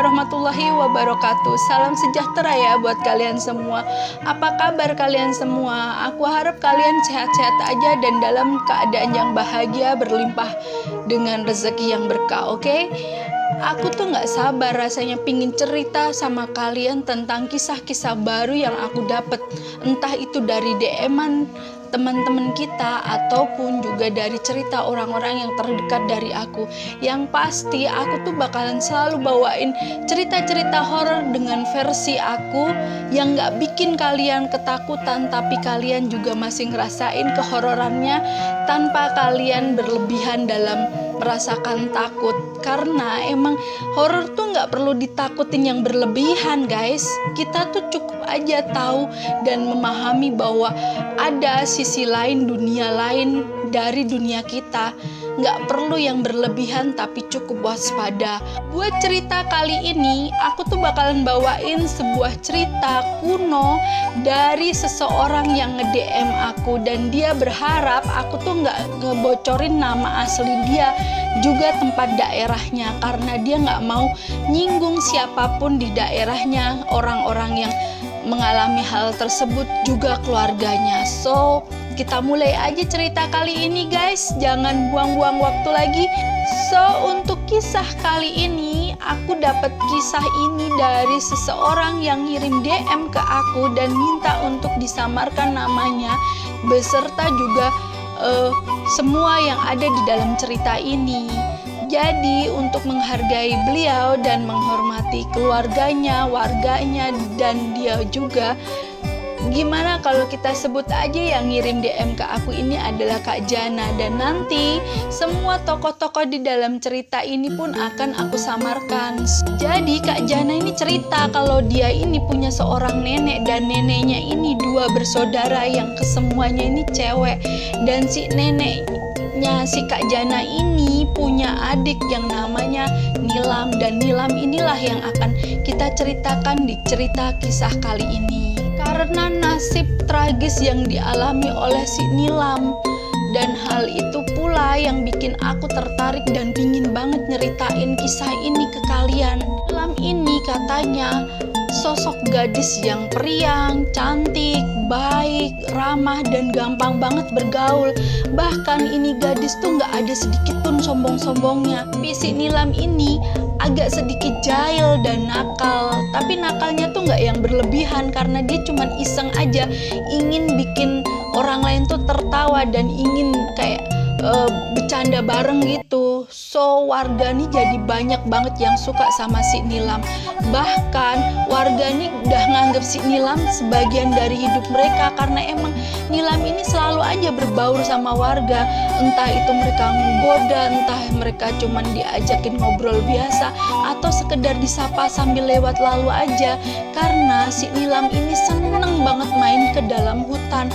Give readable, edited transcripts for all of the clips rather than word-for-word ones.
warahmatullahi wabarakatuh. Salam sejahtera ya buat kalian semua. Apa kabar kalian semua? Aku harap kalian sehat-sehat aja dan dalam keadaan yang bahagia, berlimpah dengan rezeki yang berkah, oke? Aku tuh gak sabar rasanya pingin cerita sama kalian tentang kisah-kisah baru yang aku dapat. Entah itu dari DM-an teman-teman kita ataupun juga dari cerita orang-orang yang terdekat dari aku. Yang pasti aku tuh bakalan selalu bawain cerita-cerita horor dengan versi aku yang gak bikin kalian ketakutan, tapi kalian juga masih ngerasain kehororannya tanpa kalian berlebihan dalam merasakan takut. Karena emang horor tuh nggak perlu ditakutin yang berlebihan, guys. Kita tuh cukup aja tahu dan memahami bahwa ada sisi lain, dunia lain dari dunia kita. Nggak perlu yang berlebihan, tapi cukup waspada. Buat cerita kali ini, aku tuh bakalan bawain sebuah cerita kuno dari seseorang yang nge-DM aku, dan dia berharap aku tuh nggak ngebocorin nama asli dia, juga tempat daerahnya, karena dia nggak mau nyinggung siapapun di daerahnya, orang-orang yang mengalami hal tersebut juga keluarganya. So, kita mulai aja cerita kali ini, guys. Jangan buang-buang waktu lagi. So, untuk kisah kali ini, aku dapat kisah ini dari seseorang yang ngirim DM ke aku dan minta untuk disamarkan namanya beserta juga semua yang ada di dalam cerita ini. Jadi untuk menghargai beliau dan menghormati keluarganya, warganya, dan dia juga, gimana kalau kita sebut aja yang ngirim DM ke aku ini adalah Kak Jana. Dan nanti semua tokoh-tokoh di dalam cerita ini pun akan aku samarkan. Jadi Kak Jana ini cerita kalau dia ini punya seorang nenek, dan neneknya ini dua bersaudara yang kesemuanya ini cewek. Dan si neneknya si Kak Jana ini punya adik yang namanya Nilam, dan Nilam inilah yang akan kita ceritakan di cerita kisah kali ini. Karena nasib tragis yang dialami oleh si Nilam, dan hal itu pula yang bikin aku tertarik dan pingin banget nyeritain kisah ini ke kalian. Nilam ini katanya sosok gadis yang periang, cantik, baik, ramah, dan gampang banget bergaul. Bahkan ini gadis tuh gak ada sedikit pun sombong-sombongnya. Tapi si Nilam ini agak sedikit jahil dan nakal. Tapi nakalnya tuh gak yang berlebihan, karena dia cuman iseng aja ingin bikin orang lain tuh tertawa dan ingin kayak bercanda bareng gitu. So warga nih jadi banyak banget yang suka sama si Nilam. Bahkan warga nih udah nganggep si Nilam sebagian dari hidup mereka, karena emang Nilam ini selalu aja berbaur sama warga. Entah itu mereka menggoda, entah mereka cuman diajakin ngobrol biasa, atau sekedar disapa sambil lewat lalu aja. Karena si Nilam ini seneng banget main ke dalam hutan.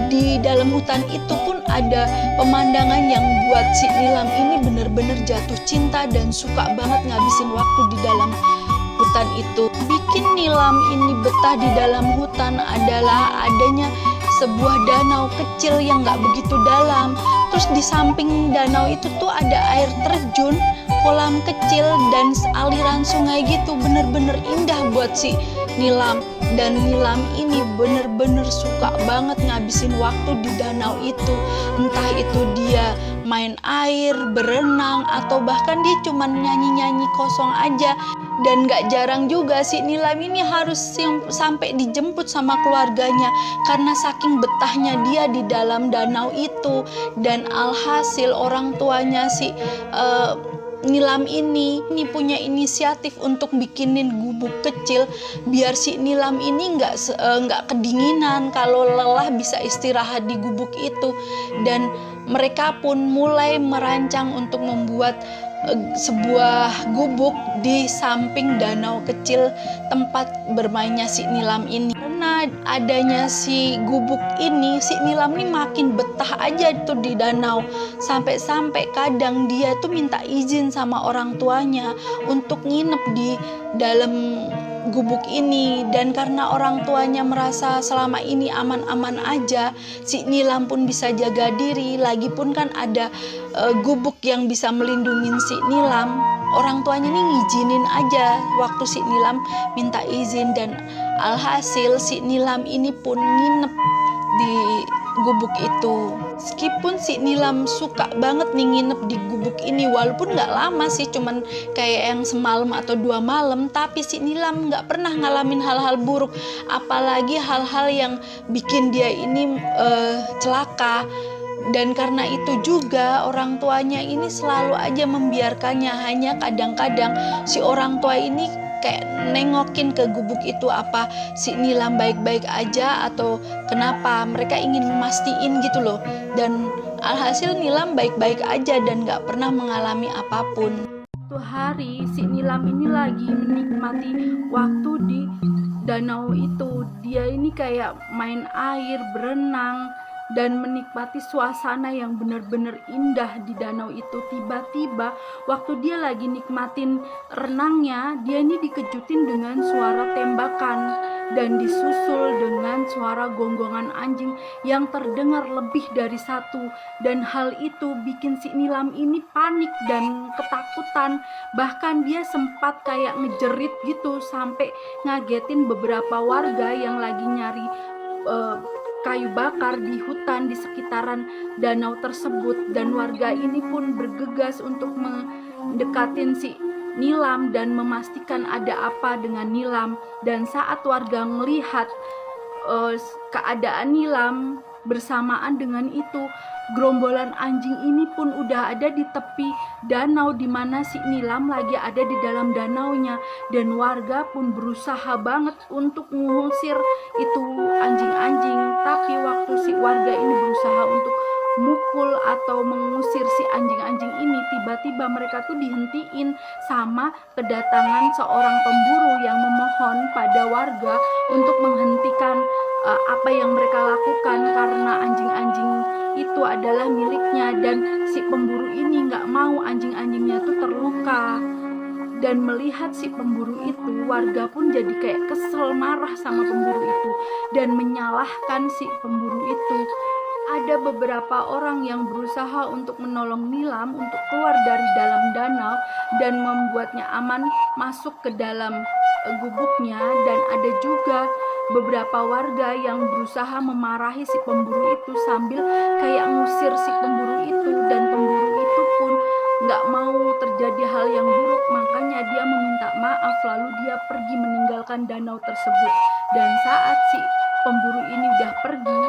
Di dalam hutan itu pun ada pemandangan yang buat si Nilam ini bener-bener jatuh cinta dan suka banget ngabisin waktu di dalam hutan itu. Bikin Nilam ini betah di dalam hutan adalah adanya sebuah danau kecil yang gak begitu dalam. Terus di samping danau itu tuh ada air terjun, kolam kecil, dan aliran sungai gitu. Bener-bener indah buat si Nilam. Dan Nilam ini bener-bener suka banget ngabisin waktu di danau itu. Entah itu dia main air, berenang, atau bahkan dia cuman nyanyi-nyanyi kosong aja. Dan gak jarang juga si Nilam ini harus sampai dijemput sama keluarganya, karena saking betahnya dia di dalam danau itu. Dan alhasil orang tuanya si Nilam ini punya inisiatif untuk bikinin gubuk kecil biar si Nilam ini nggak kedinginan. Kalau lelah bisa istirahat di gubuk itu. Dan mereka pun mulai merancang untuk membuat sebuah gubuk di samping danau kecil tempat bermainnya si Nilam ini. Karena adanya si gubuk ini, si Nilam ini makin betah aja tuh di danau. Sampai-sampai kadang dia tuh minta izin sama orang tuanya untuk nginep di dalam gubuk ini. Dan karena orang tuanya merasa selama ini aman-aman aja, si Nilam pun bisa jaga diri. Lagipun kan ada gubuk yang bisa melindungi si Nilam. orang tuanya nih ngizinin aja waktu si Nilam minta izin, dan alhasil si Nilam ini pun nginep di gubuk itu. Meskipun si Nilam suka banget nih nginep di gubuk ini, walaupun nggak lama sih, cuman kayak yang semalam atau 2 malam, tapi si Nilam nggak pernah ngalamin hal-hal buruk, apalagi hal-hal yang bikin dia ini celaka. Dan karena itu juga orang tuanya ini selalu aja membiarkannya. Hanya kadang-kadang si orang tua ini kayak nengokin ke gubuk itu, apa si Nilam baik-baik aja atau kenapa, mereka ingin memastiin gitu loh. Dan alhasil Nilam baik-baik aja dan gak pernah mengalami apapun. Suatu hari si Nilam ini lagi menikmati waktu di danau itu. Dia ini kayak main air, berenang, dan menikmati suasana yang benar-benar indah di danau itu. Tiba-tiba waktu dia lagi nikmatin renangnya, dia ini dikejutin dengan suara tembakan dan disusul dengan suara gonggongan anjing yang terdengar lebih dari satu. Dan hal itu bikin si Nilam ini panik dan ketakutan. Bahkan dia sempat kayak ngejerit gitu sampai ngagetin beberapa warga yang lagi nyari kayu bakar di hutan di sekitaran danau tersebut. Dan warga ini pun bergegas untuk mendekatin si Nilam dan memastikan ada apa dengan Nilam. Dan saat warga melihat keadaan Nilam, bersamaan dengan itu gerombolan anjing ini pun udah ada di tepi danau di mana si Nilam lagi ada di dalam danaunya. Dan warga pun berusaha banget untuk mengusir itu anjing-anjing. Tapi waktu si warga ini berusaha untuk mukul atau mengusir si anjing-anjing ini, tiba-tiba mereka tuh dihentiin sama kedatangan seorang pemburu yang memohon pada warga untuk menghentikan apa yang mereka lakukan, karena anjing-anjing itu adalah miliknya. Dan si pemburu ini nggak mau anjing-anjingnya tuh terluka. Dan melihat si pemburu itu, warga pun jadi kayak kesel, marah sama pemburu itu dan menyalahkan si pemburu itu. Ada beberapa orang yang berusaha untuk menolong Nilam untuk keluar dari dalam danau dan membuatnya aman masuk ke dalam gubuknya. Dan ada juga beberapa warga yang berusaha memarahi si pemburu itu sambil kayak ngusir si pemburu itu. Dan pemburu itu pun gak mau terjadi hal yang buruk, makanya dia meminta maaf lalu dia pergi meninggalkan danau tersebut. Dan saat si pemburu ini udah pergi,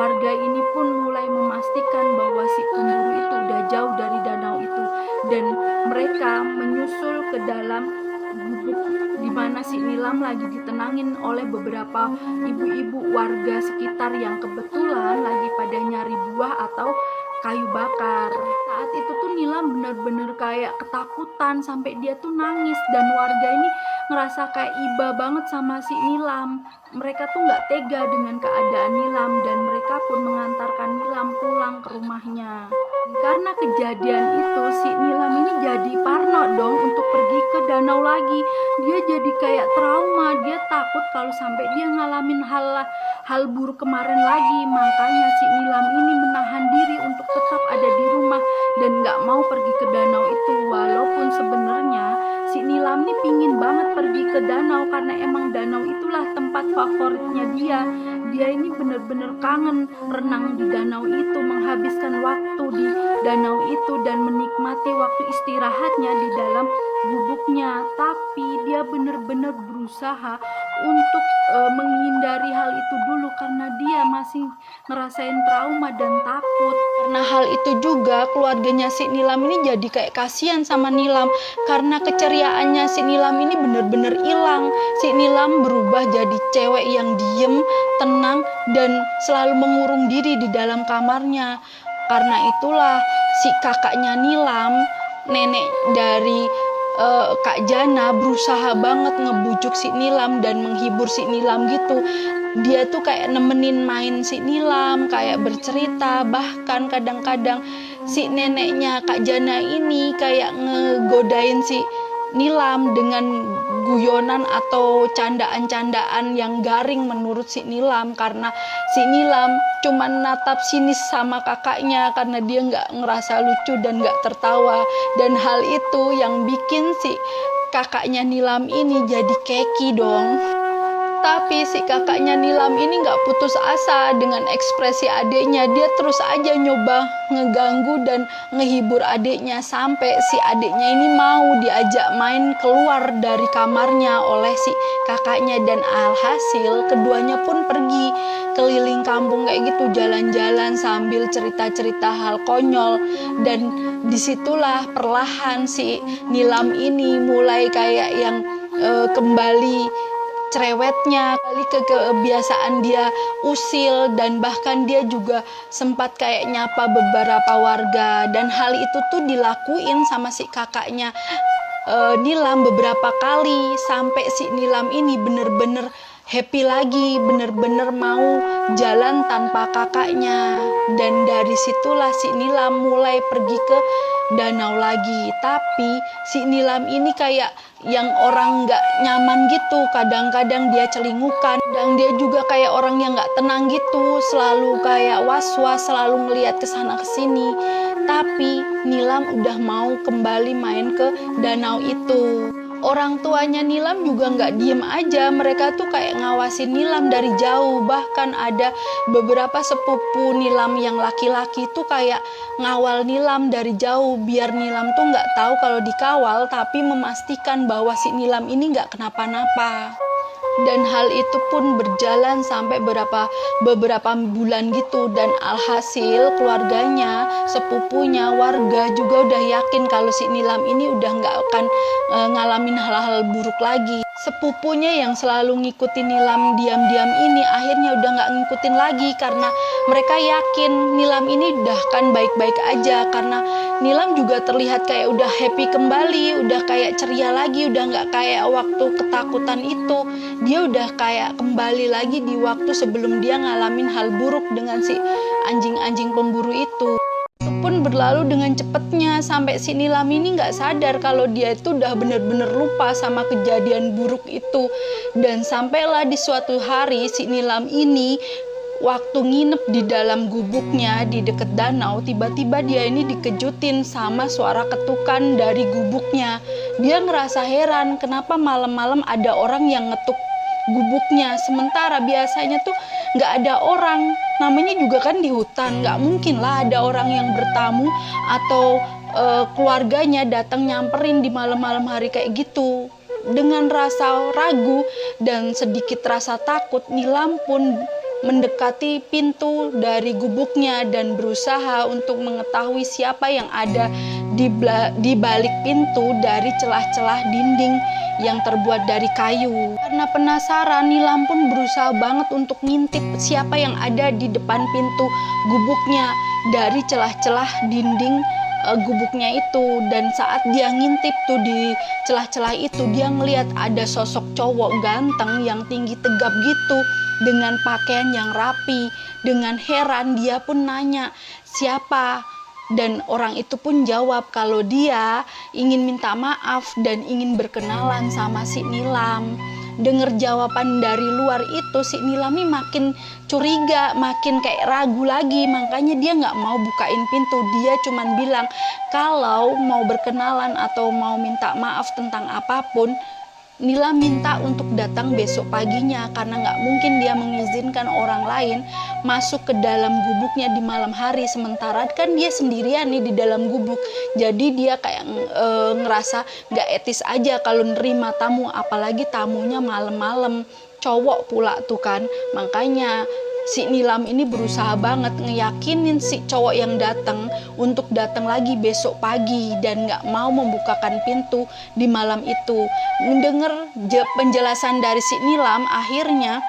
warga ini pun mulai memastikan bahwa si pemburu itu udah jauh dari danau itu. Dan mereka menyusul ke dalam gubuk di mana si Nilam lagi ditenangin oleh beberapa ibu-ibu warga sekitar yang kebetulan lagi pada nyari buah atau kayu bakar. Saat itu tuh Nilam bener-bener kayak ketakutan sampai dia tuh nangis. Dan warga ini ngerasa kayak iba banget sama si Nilam. Mereka tuh gak tega dengan keadaan Nilam dan mereka pun mengantarkan Nilam pulang ke rumahnya. Karena kejadian itu si Nilam ini jadi parno dong untuk pergi ke danau lagi. Dia jadi kayak trauma, dia takut kalau sampai dia ngalamin hal buruk kemarin lagi. Makanya si Nilam ini menahan diri untuk tetap ada di rumah dan gak mau pergi ke danau itu. Walaupun sebenarnya si Nilam ini pingin banget pergi ke danau karena emang danau itulah tempat favoritnya dia. Dia ini bener-bener kangen renang di danau itu, menghabiskan waktu di danau itu dan menikmati waktu istirahatnya di dalam gubuknya. Tapi dia bener-bener berusaha untuk menghindari hal itu dulu karena dia masih ngerasain trauma dan takut. Karena hal itu juga keluarganya si Nilam ini jadi kayak kasihan sama Nilam karena keceriaannya si Nilam ini bener-bener hilang. Si Nilam berubah jadi cewek yang diem, tenang, dan selalu mengurung diri di dalam kamarnya. Karena itulah si kakaknya Nilam, nenek dari Kak Jana, berusaha banget ngebujuk si Nilam dan menghibur si Nilam gitu. Dia tuh kayak nemenin main si Nilam, kayak bercerita. Bahkan kadang-kadang si neneknya Kak Jana ini kayak ngegodain si Nilam dengan guyonan atau candaan-candaan yang garing menurut si Nilam, karena si Nilam cuman natap sinis sama kakaknya karena dia nggak ngerasa lucu dan nggak tertawa, dan hal itu yang bikin si kakaknya Nilam ini jadi keki dong. Tapi si kakaknya Nilam ini nggak putus asa dengan ekspresi adiknya. Dia terus aja nyoba ngeganggu dan ngehibur adiknya sampai si adiknya ini mau diajak main keluar dari kamarnya oleh si kakaknya, dan alhasil keduanya pun pergi keliling kampung kayak gitu, jalan-jalan sambil cerita-cerita hal konyol. Dan disitulah perlahan si Nilam ini mulai kayak yang kembali cerewetnya, kali ke kebiasaan dia usil, dan bahkan dia juga sempat kayak nyapa beberapa warga, dan hal itu tuh dilakuin sama si kakaknya Nilam beberapa kali sampai si Nilam ini bener-bener happy lagi, bener-bener mau jalan tanpa kakaknya. Dan dari situlah si Nilam mulai pergi ke danau lagi. Tapi si Nilam ini kayak yang orang nggak nyaman gitu, kadang-kadang dia celingukan, dan dia juga kayak orang yang nggak tenang gitu, selalu kayak was-was, selalu ngelihat kesana kesini. Tapi Nilam udah mau kembali main ke danau itu. Orang tuanya Nilam juga nggak diem aja, mereka tuh kayak ngawasin Nilam dari jauh. Bahkan ada beberapa sepupu Nilam yang laki-laki tuh kayak ngawal Nilam dari jauh, biar Nilam tuh nggak tahu kalau dikawal, tapi memastikan bahwa si Nilam ini nggak kenapa-napa. Dan hal itu pun berjalan sampai beberapa bulan gitu, dan alhasil keluarganya, sepupunya, warga juga udah yakin kalau si Nilam ini udah nggak akan ngalamin hal-hal buruk lagi. Sepupunya yang selalu ngikutin Nilam diam-diam ini akhirnya udah nggak ngikutin lagi, karena mereka yakin Nilam ini udah kan baik-baik aja, karena Nilam juga terlihat kayak udah happy kembali, udah kayak ceria lagi, udah nggak kayak waktu ketakutan itu. Dia udah kayak kembali lagi di waktu sebelum dia ngalamin hal buruk dengan si anjing-anjing pemburu itu. Itu pun berlalu dengan cepatnya sampai si Nilam ini nggak sadar kalau dia itu udah bener-bener lupa sama kejadian buruk itu. Dan sampailah di suatu hari si Nilam ini waktu nginep di dalam gubuknya di dekat danau, tiba-tiba dia ini dikejutin sama suara ketukan dari gubuknya. Dia ngerasa heran kenapa malam-malam ada orang yang ngetuk gubuknya, sementara biasanya tuh nggak ada orang, namanya juga kan di hutan, nggak mungkin lah ada orang yang bertamu atau keluarganya datang nyamperin di malam-malam hari kayak gitu. Dengan rasa ragu dan sedikit rasa takut, Nilam pun mendekati pintu dari gubuknya dan berusaha untuk mengetahui siapa yang ada di balik pintu dari celah-celah dinding yang terbuat dari kayu. Karena penasaran, Nilam pun berusaha banget untuk ngintip siapa yang ada di depan pintu gubuknya dari celah-celah dinding gubuknya itu. Dan saat dia ngintip tuh di celah-celah itu, dia ngelihat ada sosok cowok ganteng yang tinggi tegap gitu dengan pakaian yang rapi. Dengan heran dia pun nanya siapa, dan orang itu pun jawab kalau dia ingin minta maaf dan ingin berkenalan sama si Nilam. Dengar jawaban dari luar itu, si Nilam ini makin curiga, makin kayak ragu lagi. Makanya dia nggak mau bukain pintu. Dia cuman bilang kalau mau berkenalan atau mau minta maaf tentang apapun, Nilam minta untuk datang besok paginya, karena nggak mungkin dia mengizinkan orang lain masuk ke dalam gubuknya di malam hari, sementara kan dia sendirian nih di dalam gubuk. Jadi dia kayak ngerasa nggak etis aja kalau nerima tamu, apalagi tamunya malam-malam, cowok pula tuh kan. Makanya si Nilam ini berusaha banget ngeyakinin si cowok yang datang untuk datang lagi besok pagi dan nggak mau membukakan pintu di malam itu. Mendengar penjelasan dari si Nilam, akhirnya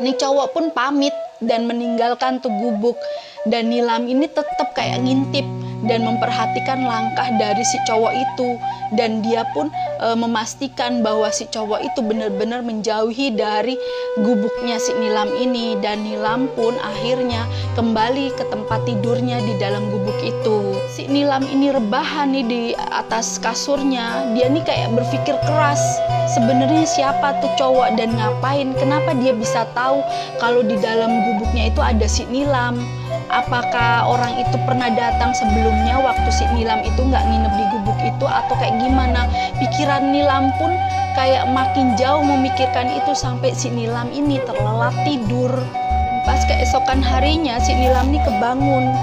nih cowok pun pamit dan meninggalkan tuh gubuk. Dan Nilam ini tetap kayak ngintip dan memperhatikan langkah dari si cowok itu, dan dia pun memastikan bahwa si cowok itu benar-benar menjauhi dari gubuknya si Nilam ini. Dan Nilam pun akhirnya kembali ke tempat tidurnya di dalam gubuk itu. Si Nilam ini rebahan nih di atas kasurnya, dia nih kayak berpikir keras sebenarnya siapa tuh cowok dan ngapain, kenapa dia bisa tahu kalau di dalam gubuknya itu ada si Nilam. Apakah orang itu pernah datang sebelumnya waktu si Nilam itu nggak nginep di gubuk itu atau kayak gimana. Pikiran Nilam pun kayak makin jauh memikirkan itu sampai si Nilam ini terlelap tidur. Pas keesokan harinya si Nilam ini kebangun.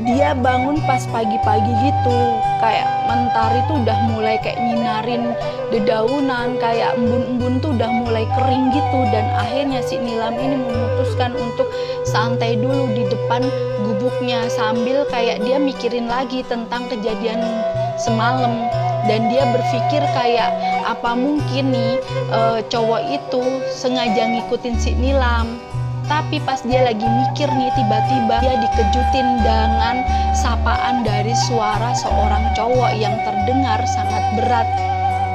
Dia bangun pas pagi-pagi gitu, kayak mentari tuh udah mulai kayak nyinarin dedaunan, kayak embun-embun tuh udah mulai kering gitu. Dan akhirnya si Nilam ini memutuskan untuk santai dulu di depan gubuknya sambil kayak dia mikirin lagi tentang kejadian semalam. Dan dia berpikir kayak apa mungkin nih cowok itu sengaja ngikutin si Nilam. Tapi pas dia lagi mikir nih, tiba-tiba dia dikejutin dengan sapaan dari suara seorang cowok yang terdengar sangat berat.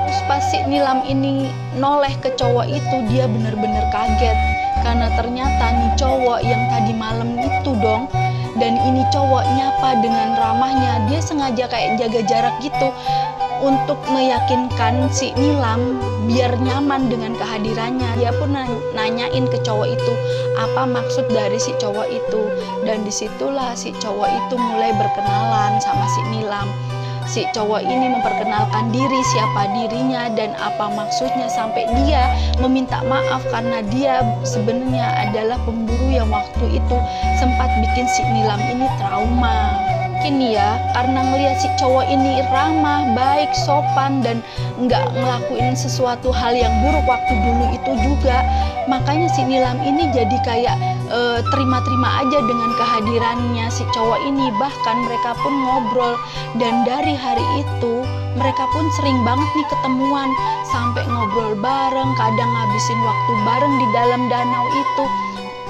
Terus pas si Nilam ini noleh ke cowok itu, dia bener-bener kaget. Karena ternyata nih cowok yang tadi malam itu dong. Dan ini cowok nyapa dengan ramahnya, dia sengaja kayak jaga jarak gitu untuk meyakinkan si Nilam biar nyaman dengan kehadirannya. Dia pun nanyain ke cowok itu apa maksud dari si cowok itu. Dan disitulah si cowok itu mulai berkenalan sama si Nilam. Si cowok ini memperkenalkan diri, siapa dirinya dan apa maksudnya, sampai dia meminta maaf karena dia sebenarnya adalah pemburu yang waktu itu sempat bikin si Nilam ini trauma. Mungkin ya, karena ngelihat si cowok ini ramah, baik, sopan, dan nggak ngelakuin sesuatu hal yang buruk waktu dulu itu juga, makanya si Nilam ini jadi kayak terima-terima aja dengan kehadirannya si cowok ini. Bahkan mereka pun ngobrol, dan dari hari itu mereka pun sering banget nih ketemuan, sampai ngobrol bareng, kadang ngabisin waktu bareng di dalam danau itu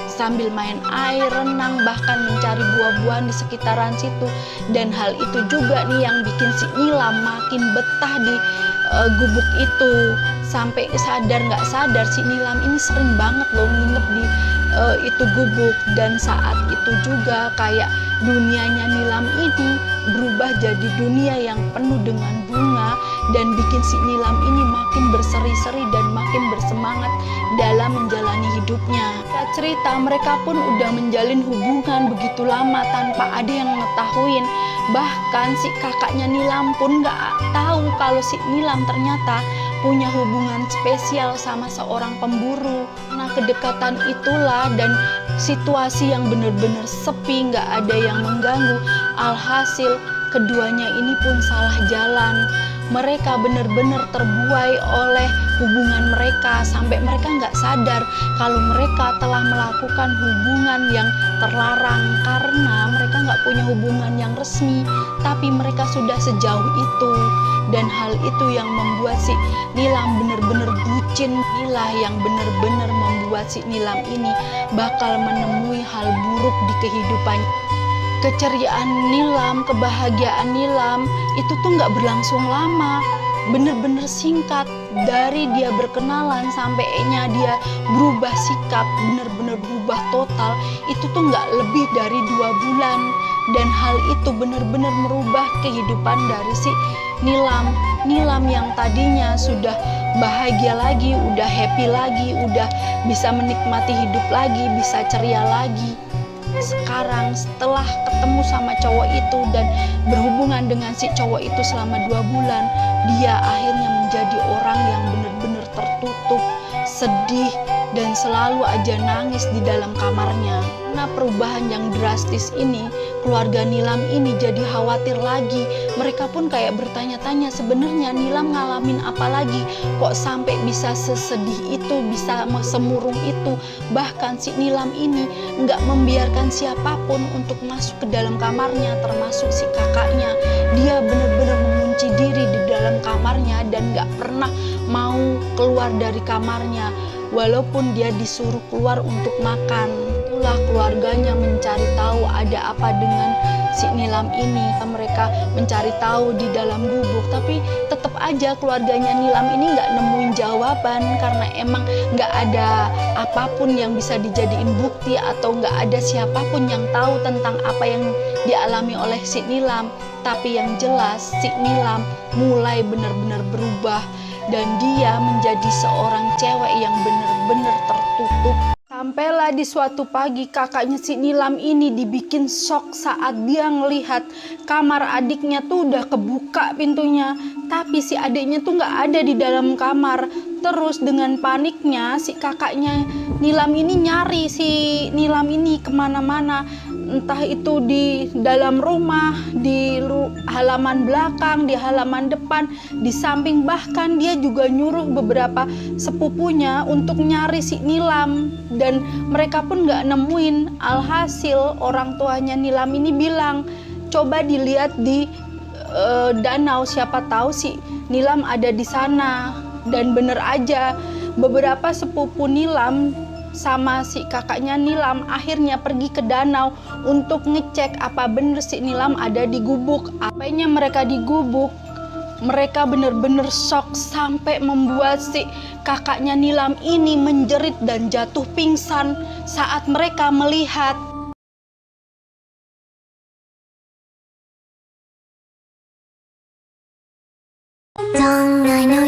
sambil main air, renang, bahkan mencari buah-buahan di sekitaran situ. Dan hal itu juga nih yang bikin si Nilam makin betah di gubuk itu. Sampai sadar nggak sadar si Nilam ini sering banget loh nginep di itu gubuk. Dan saat itu juga kayak dunianya Nilam ini berubah jadi dunia yang penuh dengan bunga, dan bikin si Nilam ini makin berseri-seri dan makin bersemangat dalam menjalani hidupnya. Cerita mereka pun udah menjalin hubungan begitu lama tanpa ada yang mengetahuin. Bahkan si kakaknya Nilam pun nggak tahu kalau si Nilam ternyata punya hubungan spesial sama seorang pemburu. Nah, kedekatan itulah dan situasi yang benar-benar sepi, nggak ada yang mengganggu. Alhasil keduanya ini pun salah jalan. Mereka benar-benar terbuai oleh hubungan mereka sampai mereka nggak sadar kalau mereka telah melakukan hubungan yang terlarang karena mereka nggak punya hubungan yang resmi, tapi mereka sudah sejauh itu. Dan hal itu yang membuat si Nilam benar-benar bucin. Inilah yang benar-benar membuat si Nilam ini bakal menemui hal buruk di kehidupannya. Keceriaan Nilam, kebahagiaan Nilam itu tuh nggak berlangsung lama, bener-bener singkat. Dari dia berkenalan sampainya dia berubah sikap, bener-bener berubah total, itu tuh nggak lebih dari 2 bulan. Dan hal itu bener-bener merubah kehidupan dari si Nilam. Nilam yang tadinya sudah bahagia lagi, udah happy lagi, udah bisa menikmati hidup lagi, bisa ceria lagi. Sekarang setelah ketemu sama cowok itu dan berhubungan dengan si cowok itu selama 2 bulan, dia akhirnya menjadi orang yang benar-benar tertutup, sedih, dan selalu aja nangis di dalam kamarnya. Karena perubahan yang drastis ini, keluarga Nilam ini jadi khawatir lagi. Mereka pun kayak bertanya-tanya, sebenarnya Nilam ngalamin apa lagi kok sampai bisa sesedih itu, bisa semurung itu. Bahkan si Nilam ini nggak membiarkan siapapun untuk masuk ke dalam kamarnya, termasuk si kakaknya. Dia benar-benar mengunci diri di dalam kamarnya dan nggak pernah mau keluar dari kamarnya walaupun dia disuruh keluar untuk makan. Itulah keluarganya mencari tahu ada apa dengan si Nilam ini. Mereka mencari tahu di dalam gubuk, tapi tetap aja keluarganya Nilam ini nggak nemuin jawaban karena emang nggak ada apapun yang bisa dijadiin bukti atau nggak ada siapapun yang tahu tentang apa yang dialami oleh si Nilam. Tapi yang jelas si Nilam mulai benar-benar berubah. dan dia menjadi seorang cewek yang benar-benar tertutup. Sampailah di suatu pagi kakaknya si Nilam ini dibikin shock saat dia ngelihat kamar adiknya tuh udah kebuka pintunya, tapi si adiknya tuh nggak ada di dalam kamar. Terus dengan paniknya si kakaknya Nilam ini nyari si Nilam ini kemana-mana, entah itu di dalam rumah, di halaman belakang, di halaman depan, di samping, bahkan dia juga nyuruh beberapa sepupunya untuk nyari si Nilam dan mereka pun nggak nemuin. Alhasil orang tuanya Nilam ini bilang, coba dilihat di danau, siapa tahu si Nilam ada di sana. Dan bener aja, beberapa sepupu Nilam sama si kakaknya Nilam akhirnya pergi ke danau untuk ngecek apa bener si Nilam ada di gubuk. Apanya mereka di gubuk, mereka bener-bener shock sampai membuat si kakaknya Nilam ini menjerit dan jatuh pingsan saat mereka melihat. Don't I know